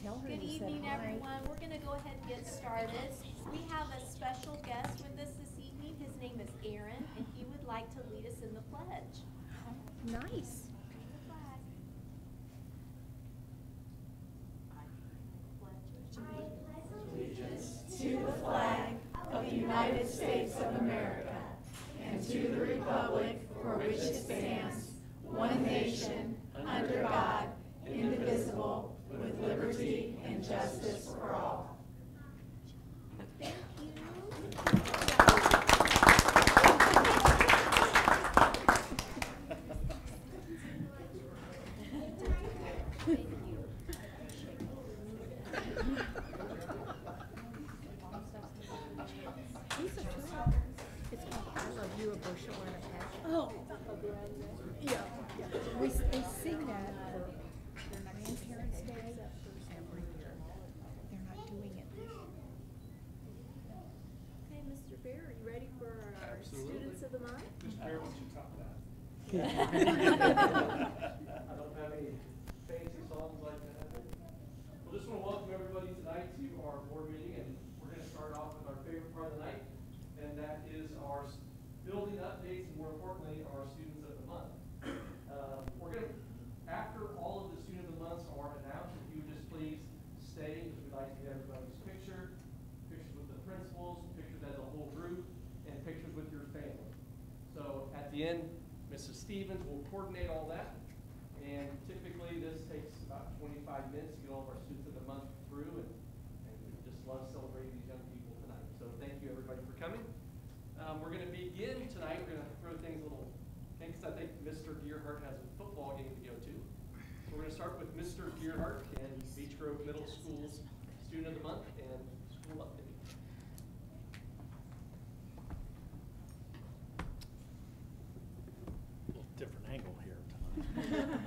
tell her Good you said evening, hi. everyone. We're going to go ahead and get started. We have a special guest with us this evening. His name is Aaron, and he would like to lead us in the pledge. Nice. Allegiance to the flag of the United States of America and to the republic for which it stands, one nation, under God, indivisible, with liberty and justice for all. Thank you. These are two. It's called I Love You, a bushel and a peck. Oh. Yeah, yeah. They sing that for Grandparents' Day every year. They're not doing it this year. Okay, Mr. Bear, are you ready for our students of the month? Mr. Bear, why don't you top that? I don't have any fancy songs like that. Well, just want to welcome everybody tonight to our board meeting, and we're going to start off with our favorite part of the night, and that is our building updates, and more importantly, our students of the month. We're going to, after all of the student of the months are announced, if you would just please stay, because we'd like to get everybody's pictures with the principals, pictures as a whole group, and pictures with your family. So at the end, Mrs. Stevens will coordinate all that, and typically this takes about 25 minutes to get all of our students of the month through, and we just love celebrating these young people tonight. So thank you everybody for coming. We're going to begin tonight. We're going to throw things a little, because I think Mr. Gearhart has a football game to go to. So we're going to start with Mr. Gearhart and Beech Grove Middle School's Student of the Month and School Update. Different angle here tonight.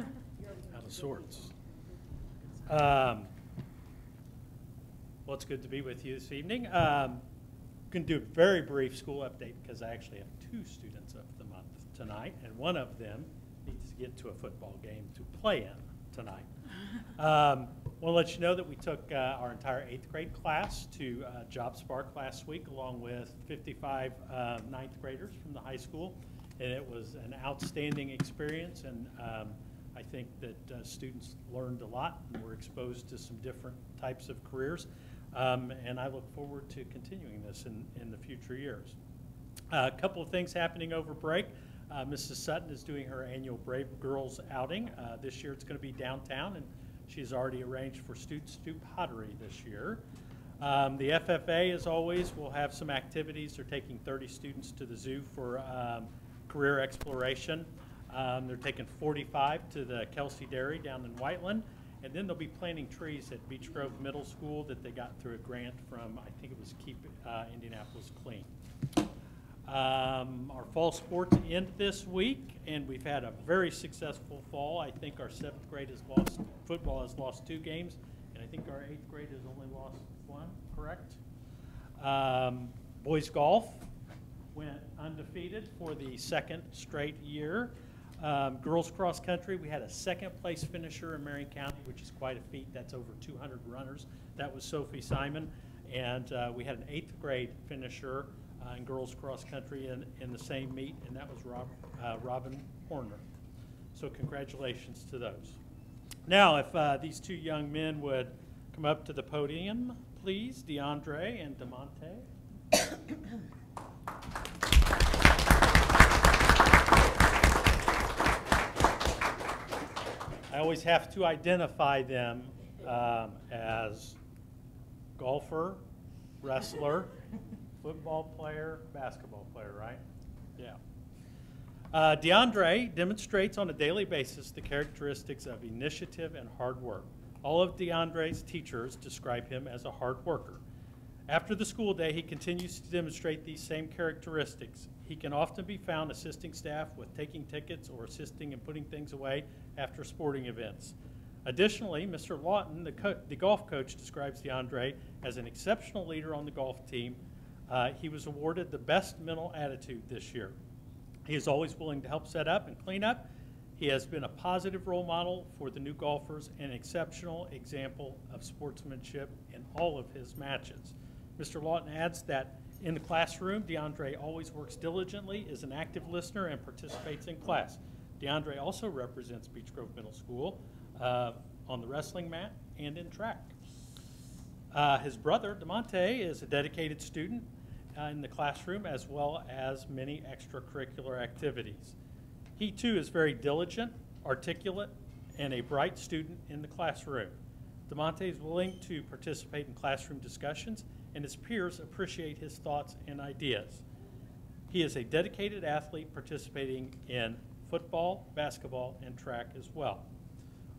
Out of sorts. Well, it's good to be with you this evening. Going to do a very brief school update because I actually have two students of the month tonight, and one of them needs to get to a football game to play in tonight. I want to let you know that we took our entire 8th grade class to Job Spark last week, along with 55 9th graders from the high school. And it was an outstanding experience, and I think that students learned a lot and were exposed to some different types of careers. And I look forward to continuing this in the future years. A couple of things happening over break. Mrs. Sutton is doing her annual Brave Girls outing. This year it's going to be downtown, and she's already arranged for students to do pottery this year. The FFA, as always, will have some activities. They're taking 30 students to the zoo for career exploration. They're taking 45 to the Kelsey Dairy down in Whiteland, and then they'll be planting trees at Beech Grove Middle School that they got through a grant from, I think it was Keep Indianapolis Clean. Our fall sports end this week, and we've had a very successful fall. I think our 7th grade football has lost 2 games, and I think our 8th grade has only lost 1, correct? Boys golf went undefeated for the 2nd straight year. Girls cross country, we had a 2nd place finisher in Marion County, which is quite a feat. That's over 200 runners. That was Sophie Simon. And we had an 8th grade finisher in girls cross country in the same meet, and that was Robin Horner. So congratulations to those. Now, if these 2 young men would come up to the podium, please, DeAndre and DeMonte. I always have to identify them as golfer, wrestler, football player, basketball player, right? Yeah. DeAndre demonstrates on a daily basis the characteristics of initiative and hard work. All of DeAndre's teachers describe him as a hard worker. After the school day, he continues to demonstrate these same characteristics. He can often be found assisting staff with taking tickets or assisting in putting things away after sporting events. Additionally, Mr. Lawton, the golf coach, describes DeAndre as an exceptional leader on the golf team. He was awarded the best mental attitude this year. He is always willing to help set up and clean up. He has been a positive role model for the new golfers and an exceptional example of sportsmanship in all of his matches. Mr. Lawton adds that in the classroom, DeAndre always works diligently, is an active listener, and participates in class. DeAndre also represents Beech Grove Middle School on the wrestling mat and in track. His brother, DeMonte, is a dedicated student in the classroom as well as many extracurricular activities. He too is very diligent, articulate, and a bright student in the classroom. DeMonte is willing to participate in classroom discussions, and his peers appreciate his thoughts and ideas. He is a dedicated athlete participating in football, basketball, and track as well.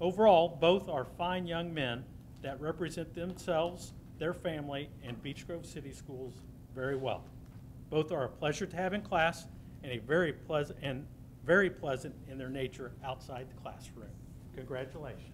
Overall, both are fine young men that represent themselves, their family, and Beech Grove City Schools very well. Both are a pleasure to have in class and very pleasant in their nature outside the classroom. Congratulations.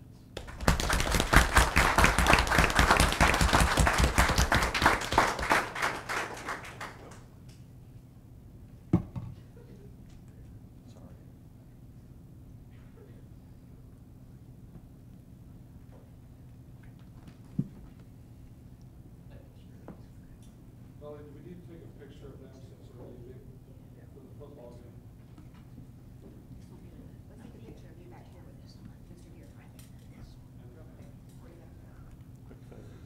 Well, we need to take a picture of them since they're leaving for the football game. Let's take a picture of you back here with Mr. Deere. Quick photo.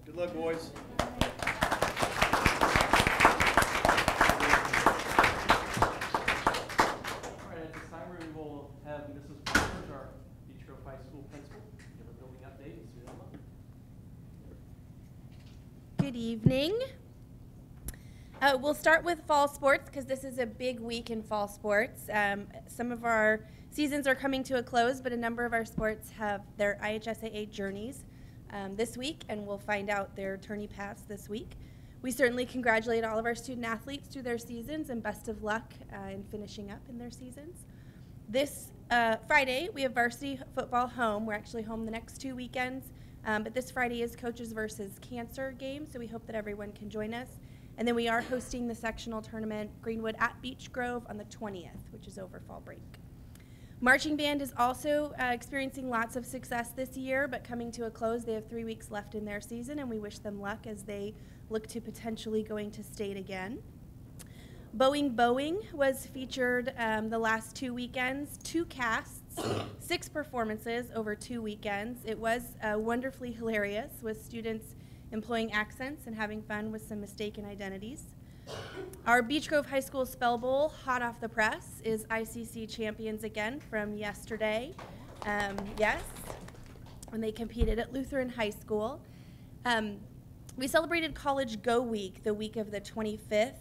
Good luck, boys. All right, at this time we will have Mrs. Parker, our Beech Grove High School principal, give a building update. Good evening. We'll start with fall sports because this is a big week in fall sports. Some of our seasons are coming to a close, but a number of our sports have their IHSAA journeys this week, and we'll find out their tourney paths this week. We certainly congratulate all of our student athletes through their seasons, and best of luck in finishing up in their seasons. This Friday, we have varsity football home. We're actually home the next 2 weekends, but this Friday is Coaches versus Cancer game, so we hope that everyone can join us. And then we are hosting the sectional tournament, Greenwood at Beech Grove, on the 20th, which is over fall break. Marching band is also experiencing lots of success this year, but coming to a close. They have 3 weeks left in their season, and we wish them luck as they look to potentially going to state again. Boeing was featured the last 2 weekends, 2 casts, 6 performances over 2 weekends. It was wonderfully hilarious with students employing accents and having fun with some mistaken identities. Our Beech Grove High School Spell Bowl, hot off the press, is ICC champions again from yesterday. Yes, when they competed at Lutheran High School. We celebrated College Go Week the week of the 25th.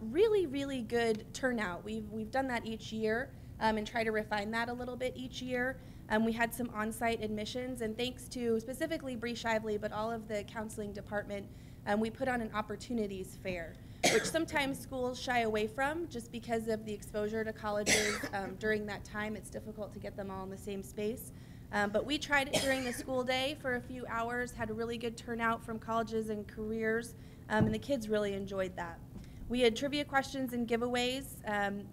Really good turnout. We've done that each year and try to refine that a little bit each year. We had some on-site admissions, and thanks to specifically Bree Shively, but all of the counseling department, we put on an opportunities fair, which sometimes schools shy away from just because of the exposure to colleges during that time. It's difficult to get them all in the same space. But we tried it during the school day for a few hours, had a really good turnout from colleges and careers, and the kids really enjoyed that. We had trivia questions and giveaways.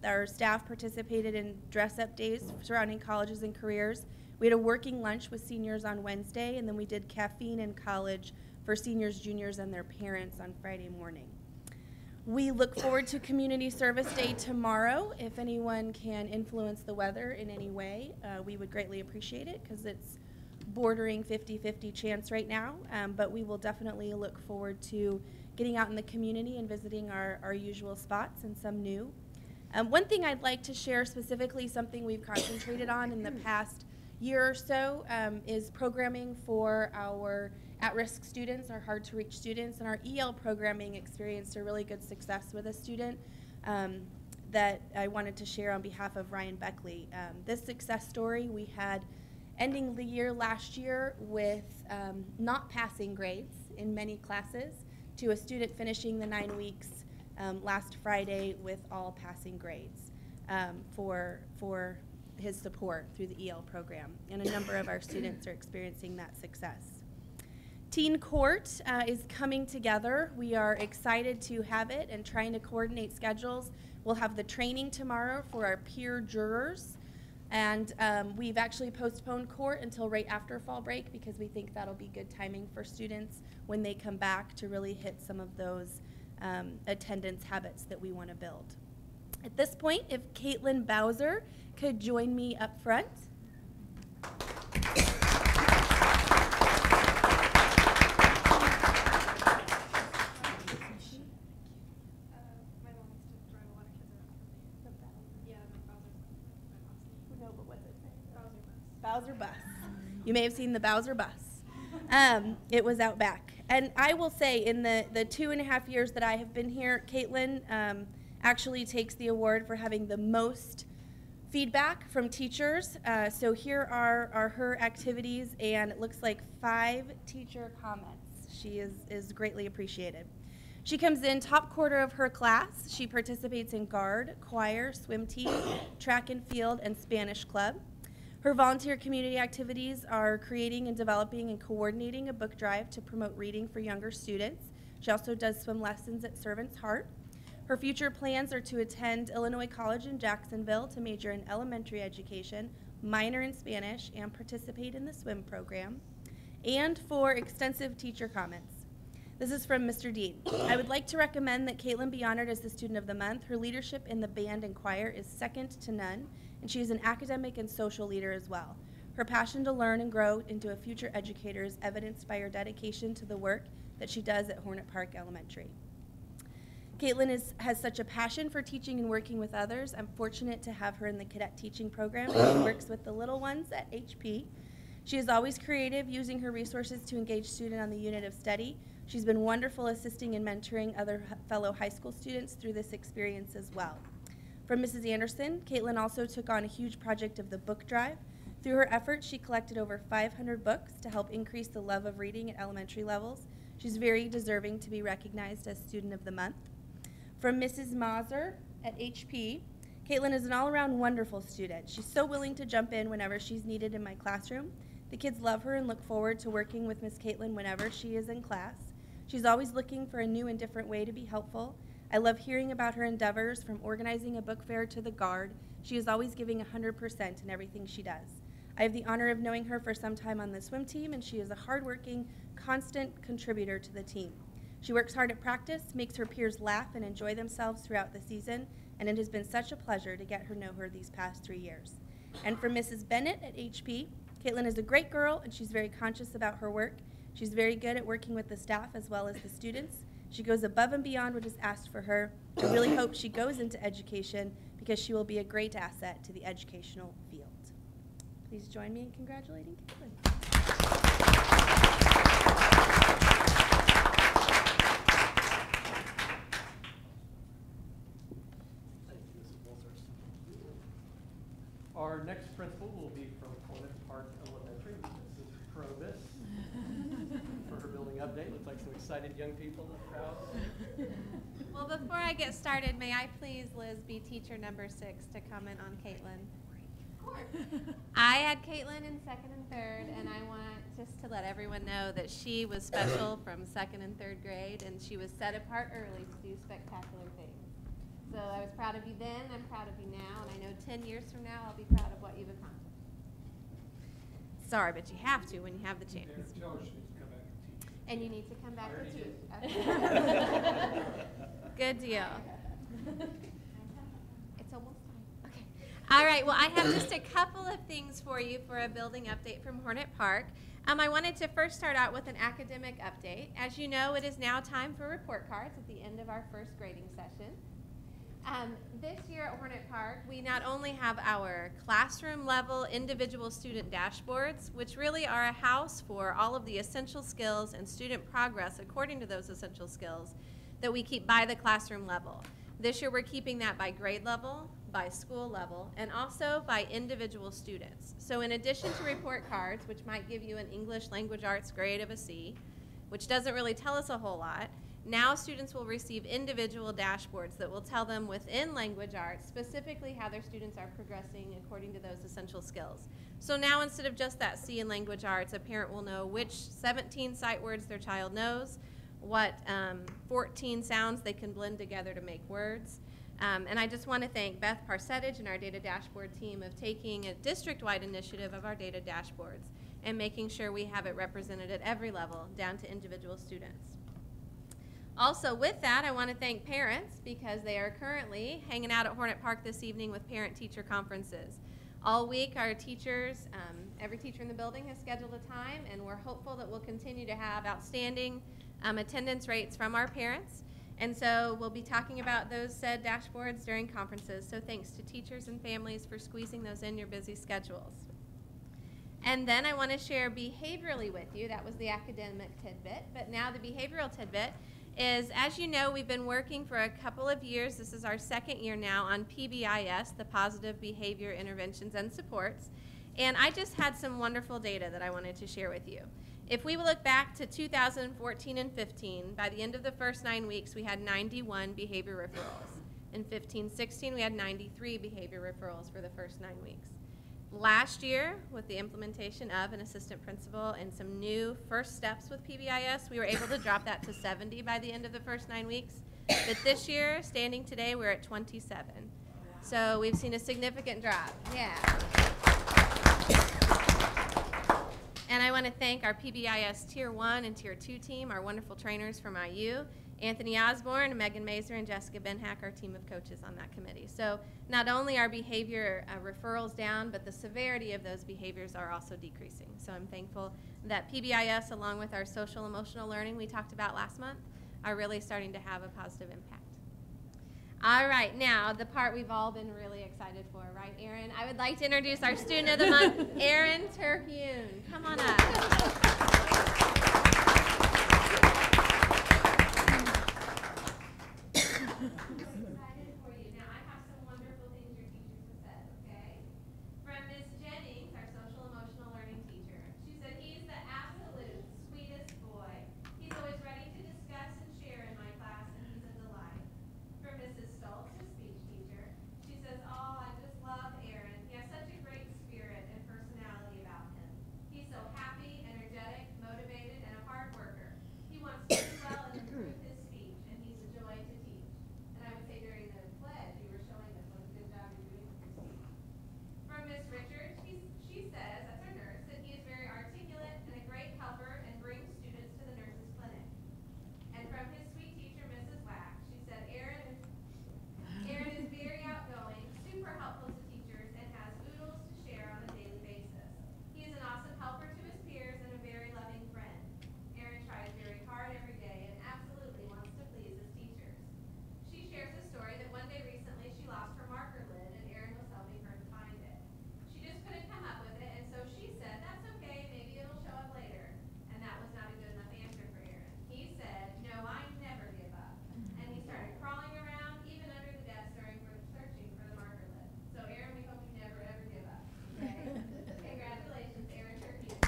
Our staff participated in dress-up days surrounding colleges and careers. We had a working lunch with seniors on Wednesday, and then we did caffeine in college for seniors, juniors, and their parents on Friday morning. We look forward to Community Service Day tomorrow. If anyone can influence the weather in any way, we would greatly appreciate it because it's bordering 50-50 chance right now, but we will definitely look forward to getting out in the community and visiting our usual spots and some new. One thing I'd like to share specifically, something we've concentrated on in the past year or so, is programming for our at-risk students, our hard-to-reach students, and our EL programming experienced a really good success with a student that I wanted to share on behalf of Ryan Beckley. This success story we had ending the year last year with not passing grades in many classes to a student finishing the 9 weeks last Friday with all passing grades for his support through the EL program. And a number of our students are experiencing that success. Teen Court is coming together. We are excited to have it and trying to coordinate schedules. We'll have the training tomorrow for our peer jurors. And we've actually postponed court until right after fall break because we think that'll be good timing for students when they come back to really hit some of those attendance habits that we want to build. At this point, if Caitlin Bowser could join me up front. Bowser bus. You may have seen the Bowser bus. It was out back. And I will say, in the 2.5 years that I have been here, Caitlin actually takes the award for having the most feedback from teachers. So here are her activities, and it looks like 5 teacher comments. She is greatly appreciated. She comes in top quarter of her class. She participates in guard, choir, swim team, track and field, and Spanish club. Her volunteer community activities are creating and developing and coordinating a book drive to promote reading for younger students. She also does swim lessons at Servant's Heart. Her future plans are to attend Illinois College in Jacksonville to major in elementary education, minor in Spanish, and participate in the swim program. And for extensive teacher comments. This is from Mr. Dean. I would like to recommend that Caitlin be honored as the Student of the Month. Her leadership in the band and choir is second to none, and she is an academic and social leader as well. Her passion to learn and grow into a future educator is evidenced by her dedication to the work that she does at Hornet Park Elementary. Caitlin has such a passion for teaching and working with others. I'm fortunate to have her in the cadet teaching program, and she works with the little ones at HP. She is always creative, using her resources to engage students on the unit of study. She's been wonderful assisting and mentoring other fellow high school students through this experience as well. From Mrs. Anderson, Caitlin also took on a huge project of the book drive. Through her efforts, she collected over 500 books to help increase the love of reading at elementary levels. She's very deserving to be recognized as Student of the Month. From Mrs. Mazur at HP, Caitlin is an all-around wonderful student. She's so willing to jump in whenever she's needed in my classroom. The kids love her and look forward to working with Miss Caitlin whenever she is in class. She's always looking for a new and different way to be helpful. I love hearing about her endeavors, from organizing a book fair to the guard. She is always giving 100% in everything she does. I have the honor of knowing her for some time on the swim team, and she is a hardworking, constant contributor to the team. She works hard at practice, makes her peers laugh and enjoy themselves throughout the season, and it has been such a pleasure to get her know her these past 3 years. And for Mrs. Bennett at HP, Caitlin is a great girl, and she's very conscious about her work. She's very good at working with the staff as well as the students. She goes above and beyond what is asked for her. I really hope she goes into education because she will be a great asset to the educational field. Please join me in congratulating Caitlin. Our next principal will be from Hornet Park Elementary, Mrs. Provis. For her building update. Looks like some excited young people in the crowd. Well, before I get started, may I please, Liz, be teacher number 6 to comment on Caitlin? Of course. I had Caitlin in 2nd and 3rd, and I want just to let everyone know that she was special from 2nd and 3rd grade, and she was set apart early to do spectacular things. So I was proud of you then, I'm proud of you now, and I know 10 years from now I'll be proud of what you've accomplished. Sorry, but you have to when you have the chance. And you need to come back to teach. Okay. Good deal. It's almost time. Okay. All right. Well, I have just a couple of things for you for a building update from Hornet Park. I wanted to first start out with an academic update. As you know, it is now time for report cards at the end of our first grading session. This year at Hornet Park, we not only have our classroom level individual student dashboards, which really are a house for all of the essential skills and student progress according to those essential skills that we keep by the classroom level. This year we're keeping that by grade level, by school level, and also by individual students. So in addition to report cards, which might give you an English language arts grade of a C, which doesn't really tell us a whole lot, now students will receive individual dashboards that will tell them within language arts specifically how their students are progressing according to those essential skills. So now instead of just that C in language arts, a parent will know which 17 sight words their child knows, what 14 sounds they can blend together to make words. And I just want to thank Beth Parsettage and our data dashboard team of taking a district-wide initiative of our data dashboards and making sure we have it represented at every level down to individual students. Also with that, I want to thank parents because they are currently hanging out at Hornet Park this evening with parent-teacher conferences. All week our teachers, every teacher in the building has scheduled a time, and we're hopeful that we'll continue to have outstanding attendance rates from our parents. And so we'll be talking about those said dashboards during conferences. So thanks to teachers and families for squeezing those in your busy schedules. And then I want to share behaviorally with you. That was the academic tidbit. But now the behavioral tidbit is, as you know, we've been working for a couple of years. This is our second year now on PBIS, the Positive Behavior Interventions and Supports. And I just had some wonderful data that I wanted to share with you. If we look back to 2014 and 15, by the end of the first 9 weeks, we had 91 behavior referrals. In 15-16, we had 93 behavior referrals for the first 9 weeks. Last year, with the implementation of an assistant principal and some new first steps with PBIS, we were able to drop that to 70 by the end of the first 9 weeks. But this year, standing today, we're at 27. So we've seen a significant drop. Yeah. And I want to thank our PBIS Tier 1 and Tier 2 team, our wonderful trainers from IU, Anthony Osborne, Megan Mazer, and Jessica Benhack, our team of coaches on that committee. So not only are behavior referrals down, but the severity of those behaviors are also decreasing. So I'm thankful that PBIS, along with our social emotional learning we talked about last month, are really starting to have a positive impact. All right, now the part we've all been really excited for, right, Erin? I would like to introduce our student of the month, Erin Terhune. Come on up. Excited for you. Now, I have some wonderful things your teachers have said, okay? From Miss Jennings, our social emotional learning teacher. She said, he's the absolute sweetest boy. He's always ready to discuss and share in my class, and he's a delight. From Mrs. Stoltz, his speech teacher, she says, oh, I just love Aaron. He has such a great spirit and personality about him. He's so happy, energetic, motivated, and a hard worker. He wants to do well and improve his speech, and he's a joy to teach. And I would say during the pledge, you were showing us what a good job you're doing with your speech. From Miss Richards, she says, that's our nurse, that he is very articulate and a great helper and brings students to the nurse's clinic. And from his sweet teacher, Mrs. Wack, she said, Aaron is very outgoing, super helpful to teachers, and has oodles to share on a daily basis. He is an awesome helper to his peers and a very loving friend. Aaron tries very hard every day and absolutely wants to please his teachers. She shares a story that one day recently she lost her marker lid and Aaron was helping her to find it. She just couldn't come up with it, and so she said, that's okay, maybe it'll show up later. And that was not a good enough answer for Aaron. He said, no, I never give up. And he started crawling around, even under the desk searching for the marker lid. So Aaron, we hope you never ever give up. Okay? Congratulations, Aaron Terhune.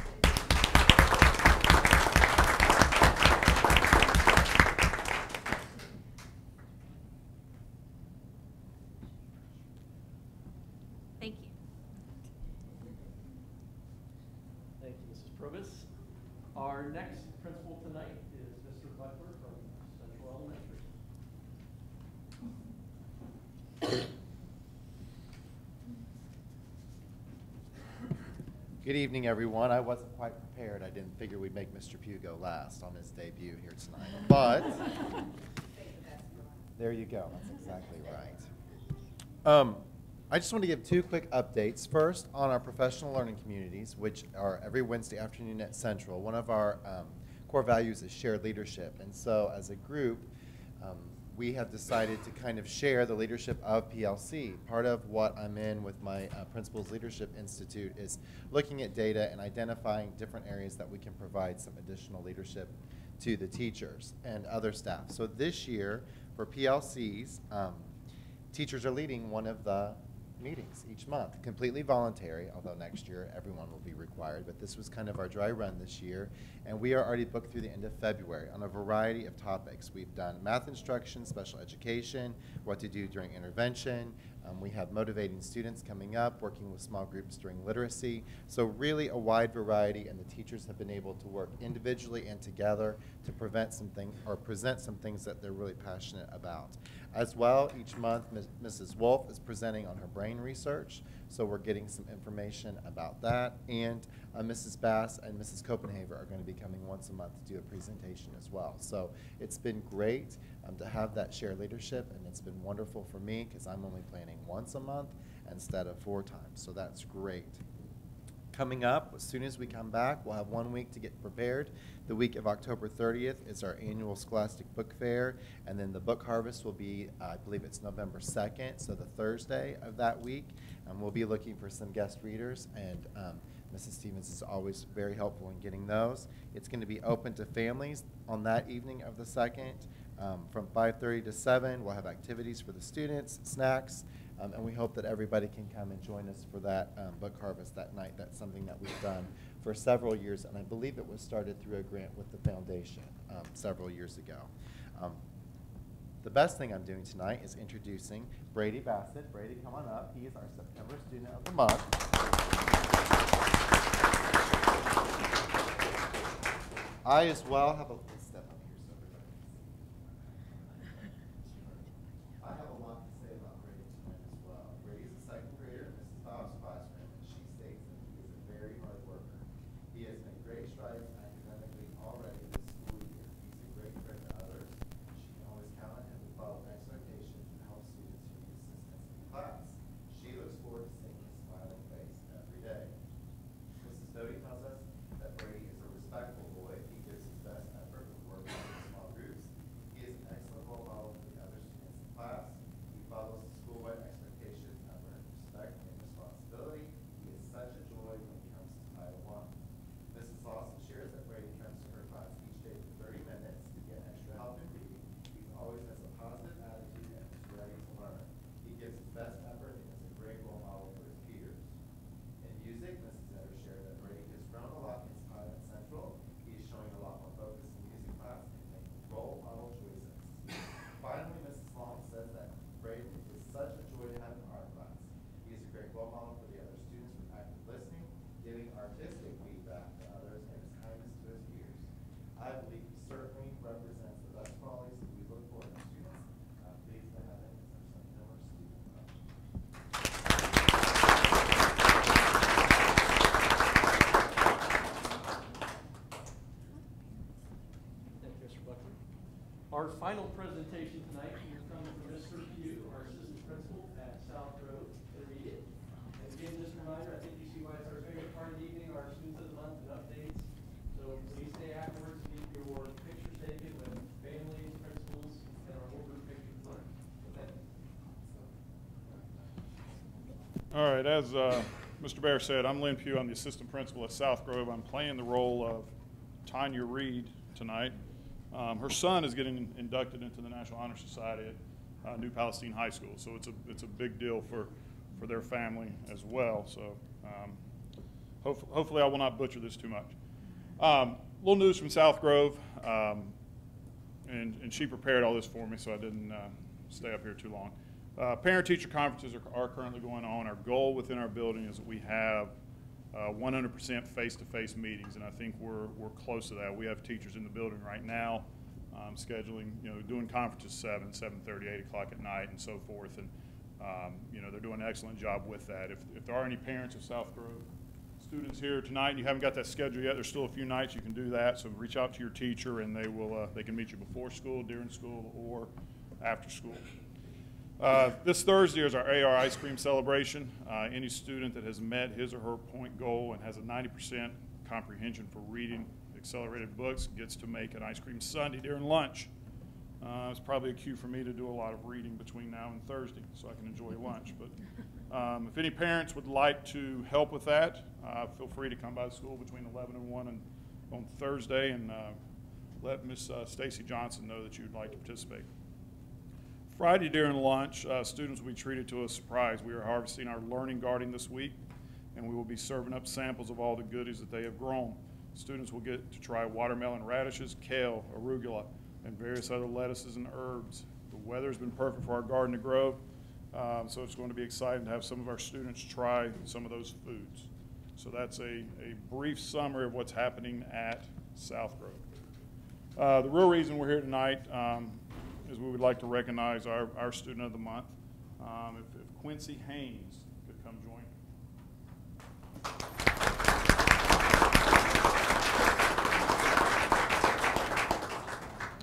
Thank you. Thank you, Mrs. Probus. Our next principal tonight is Mr. Butler from Central Elementary. Good evening, everyone. I wasn't quite prepared. I didn't figure we'd make Mr. Pugh go last on his debut here tonight. But there you go. That's exactly right. I just want to give 2 quick updates. First, on our professional learning communities, which are every Wednesday afternoon at Central. One of our core values is shared leadership. And so as a group, we have decided to kind of share the leadership of PLC. Part of what I'm in with my Principals Leadership Institute is looking at data and identifying different areas that we can provide some additional leadership to the teachers and other staff. So this year, for PLCs, teachers are leading one of the meetings each month, completely voluntary, although next year everyone will be required, but this was kind of our dry run this year, and we are already booked through the end of February on a variety of topics. We've done math instruction, special education, what to do during intervention. We have motivating students coming up, working with small groups during literacy. So really a wide variety, and the teachers have been able to work individually and together to present some things that they're really passionate about. As well, each month, Mrs. Wolf is presenting on her brain research, so we're getting some information about that. And Mrs. Bass and Mrs. Copenhaver are going to be coming once a month to do a presentation as well. So it's been great to have that shared leadership, and it's been wonderful for me because I'm only planning once a month instead of 4 times, so that's great. Coming up, as soon as we come back, we'll have 1 week to get prepared. The week of October 30th is our annual Scholastic Book Fair, and then the book harvest will be, I believe it's November 2nd, so the Thursday of that week. We'll be looking for some guest readers, and Mrs. Stevens is always very helpful in getting those. It's going to be open to families on that evening of the 2nd. From 5:30 to 7, we'll have activities for the students, snacks, and we hope that everybody can come and join us for that book harvest that night. That's something that we've done for several years, and I believe it was started through a grant with the foundation several years ago. The best thing I'm doing tonight is introducing Brady Bassett. Brady, come on up. He is our September Student of the Month. I as well have a step up here so everybody can see. I have a lot to say about Brady tonight as well. Brady is a 2nd grader in Mrs. Bob's classroom, and she states that he is a very hard worker. He has made great strides academically already this school year. He's a great friend to others. She can always count on him to follow expectations and help students who need assistance in class. She looks forward to seeing his smiling face every day. Mrs. Doty tells us that Brady is a respectful boy. He gives his best effort with working in small groups. He is an excellent role model for the other students in class. He follows the school-wide expectations of respect and responsibility. He is such a joy when he comes to Title I. Mrs. Lawson shares that Brady comes to her class each day for 30 minutes to get extra help in reading. He always has a positive attitude and is ready to learn. He gives his best effort and is a great role model for his peers. In music, Mrs. Etter shared that Brady has grown a lot in his time at Central. He is showing a lot more focus in music class and making role model choices. Finally, Mrs. Long says that Brady is such a joy to have in art class. He is a great role model for the other students with active listening, giving artistic feedback to others, and his kindness to his peers. I believe he certainly represents the best qualities that we look for in our students. I'm pleased to have him as our September Student of the Month. Thank you, Mr. Buckley. Our final presentation tonight will come from Mr. Pugh, our assistant principal at South Grove Intermediate. And again, just a reminder, I think you see why it's our favorite part of the evening, our students of the month and updates. So please stay afterwards and get your pictures taken with families, principals, and our whole group pictures learned. All right, as Mr. Bear said, I'm Lynn Pugh. I'm the assistant principal at South Grove. I'm playing the role of Tanya Reed tonight. Her son is getting inducted into the National Honor Society at New Palestine High School, so it's a big deal for their family as well. So hopefully I will not butcher this too much. Little news from South Grove, and she prepared all this for me, so I didn't stay up here too long. Parent-teacher conferences are currently going on. Our goal within our building is that we have 100% face-to-face meetings, and I think we're close to that. We have teachers in the building right now scheduling, doing conferences 7:30, 8 o'clock at night, and so forth. And they're doing an excellent job with that. If there are any parents of South Grove students here tonight and you haven't got that schedule yet, there's still a few nights you can do that. So reach out to your teacher and they can meet you before school, during school, or after school. This Thursday is our AR ice cream celebration. Any student that has met his or her point goal and has a 90% comprehension for reading accelerated books gets to make an ice cream sundae during lunch. It's probably a cue for me to do a lot of reading between now and Thursday so I can enjoy lunch. But if any parents would like to help with that, feel free to come by the school between 11 and 1 on Thursday and let Miss Stacy Johnson know that you'd like to participate. Friday during lunch, students will be treated to a surprise. We are harvesting our learning garden this week, and we will be serving up samples of all the goodies that they have grown. Students will get to try watermelon radishes, kale, arugula, and various other lettuces and herbs. The weather's been perfect for our garden to grow, so it's going to be exciting to have some of our students try some of those foods. So that's a brief summary of what's happening at South Grove. The real reason we're here tonight is we would like to recognize our student of the month. If Quincy Haynes could come join.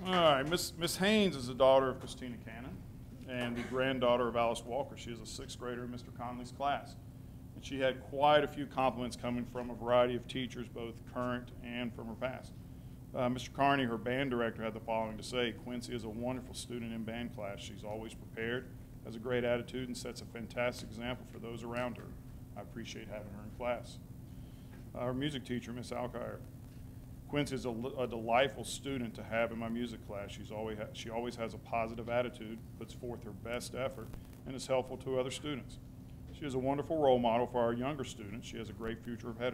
All right, Miss Haynes is the daughter of Christina Cannon and the granddaughter of Alice Walker. She is a 6th grader in Mr. Conley's class. And she had quite a few compliments coming from a variety of teachers, both current and from her past. Mr. Carney, her band director, had the following to say: Quincy is a wonderful student in band class. She's always prepared, has a great attitude, and sets a fantastic example for those around her. I appreciate having her in class. Our music teacher, Miss Alkire. Quincy is a delightful student to have in my music class. She always has a positive attitude, puts forth her best effort, and is helpful to other students. She is a wonderful role model for our younger students. She has a great future ahead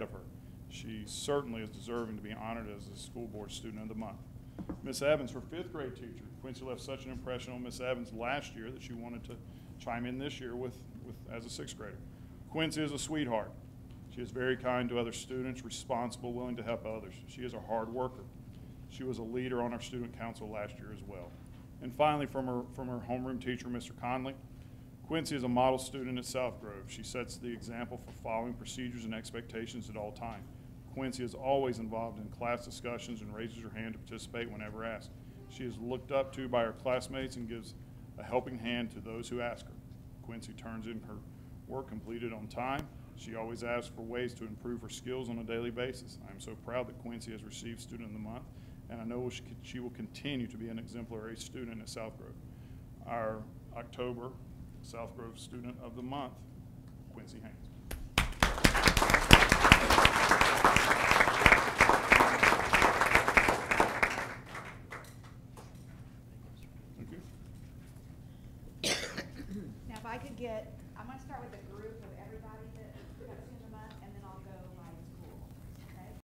of her. She certainly is deserving to be honored as the school board student of the month. Miss Evans, her 5th grade teacher. Quincy left such an impression on Miss Evans last year that she wanted to chime in this year as a 6th grader. Quincy is a sweetheart. She is very kind to other students, responsible, willing to help others. She is a hard worker. She was a leader on our student council last year as well. And finally, from her homeroom teacher, Mr. Conley, Quincy is a model student at South Grove. She sets the example for following procedures and expectations at all times. Quincy is always involved in class discussions and raises her hand to participate whenever asked. She is looked up to by her classmates and gives a helping hand to those who ask her. Quincy turns in her work completed on time. She always asks for ways to improve her skills on a daily basis. I am so proud that Quincy has received Student of the Month, and I know she will continue to be an exemplary student at South Grove. Our October South Grove Student of the Month, Quincy Haynes.